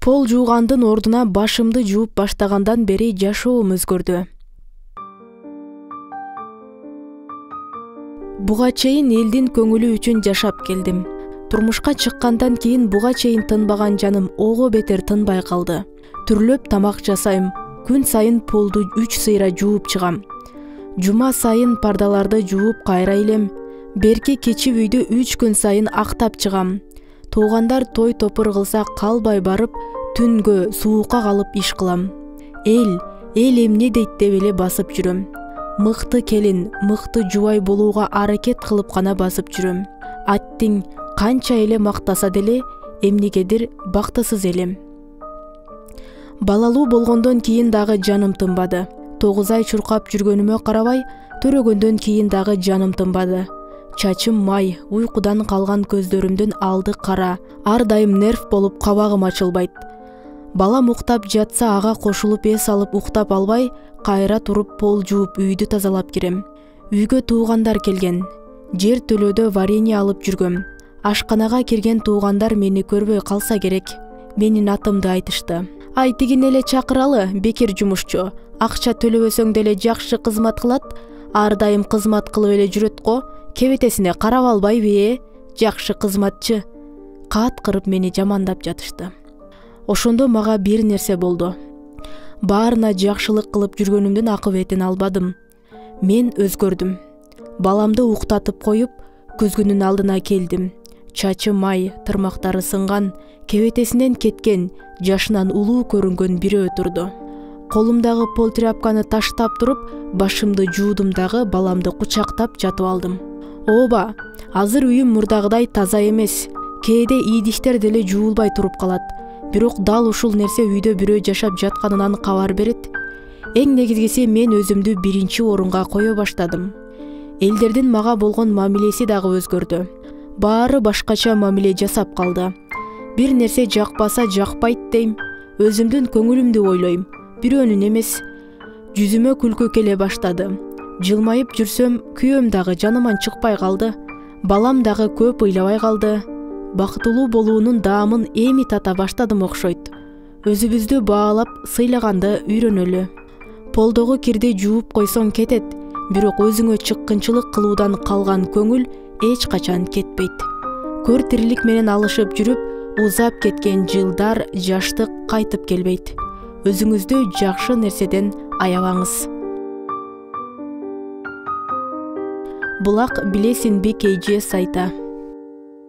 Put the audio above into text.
Пол жуугандын ордуна башымды жууп баштагандан бери жашоом өзгөрдү. Буга чейин элдин көңүлү үчүн жашап келдим. Турмушка чыккандан кийин буга чейин тынбаган жаным ого бетер тынбай калды. Түрлөп тамак жасайм. Күн сайын полду 3 сыйра жууп чыгам. Жума сайын пардаларды жууп кайра илем. Берки кечип үйдү 3 күн сайын актап чыгам. Туугандар той топур кылса калбай барып, түнгө суукка калып иш кылам. Эл эмне дейт деп эле басып жүрөм. Мыкты келин, мыкты жубай болууга аракет кылып гана басып жүрөм. Аттиң канча эле мактаса деле эмнегедир бактысыз элем. Балалуу болгондон кийин дагы жаным тынбады. 9 ай чуркап жүргөнүмө карабай, төрөгөндөн кийин дагы жаным тынбады. Чачым май, уйкудан калган көздөрүмдүн алды кара, ар дайым нерв болуп кабагым ачылбайт. Балам уктап жатса ага кошулуп эс алып уктап албай, кайра туруп пол жууп үйдү тазалап кирем. Үйгө туугандар келген. Жер төлөөдө варенье алып жүргөм. Ашканага кирген туугандар мени көрбөй калса керек. Менин атымды айтышты. Айтигин эле чакыралы, бекер жумушчу. Акча төлөбөсөң деле жакшы кызмат кылат, ар дайым кызмат кылып эле жүрөт го. Кебетесине карап албайбы, жакшы кызматчы. Кат кырып мени жамандап жатышты. Ошондо мага бир нерсе болду. Баарына жакшылык кылып жүргөнүмдүн акыбетін албадым. Мен өзгөрдүм. Баламды уктатып коюп, көзгүнүн алдына келдим. Чачы май, тырмактары сынган, кебетесинен кеткен, жашынан улуу көрүнгөн бирөө турду. Колумдагы пол тряпканы таштап туруп, башымды жуудум дагы баламды кучактап жатып алдым. Оба, азыр үйүм мурдагыдай таза эмес. Кээде идиштер деле жуулбай туруп калат. Бирок дал ушул нерсе үйдө бирөө жашап жатканынан кабар берет. Эң негизгиси мен өзүмдү биринчи орунга кое баштадым. Элдердин мага болгон мамилеси дагы өзгөрдү. Баары башкача мамиле жасап калды. Бир нерсе жакпаса жакпайт дейм. Өзүмдүн көңүлүмдү ойлойм. Бирөөнүн эмес. Жүзүмө күлкү келе баштады. Жылмайып жүрсөм, күйөөм дагы жаныман чыкпай калды. Балам дагы көп ыйлабай калды. Бактылуу болуунун даамын эми тата баштадым окшойт. Өзүбүздү баалап, сыйлаганды үйрөнөлү. Полдогу кирди жууп койсоң кетет, бирок өзүңө чыккынчылык кылуудан калган көңүл эч качан кетпейт. Көр тирилик менен алышып жүрүп, узап кеткен жылдар, жаштык кайтып келбейт. Өзүңүздү жакшы нерседен аябаңыз. Булак билесинби KJ сайта.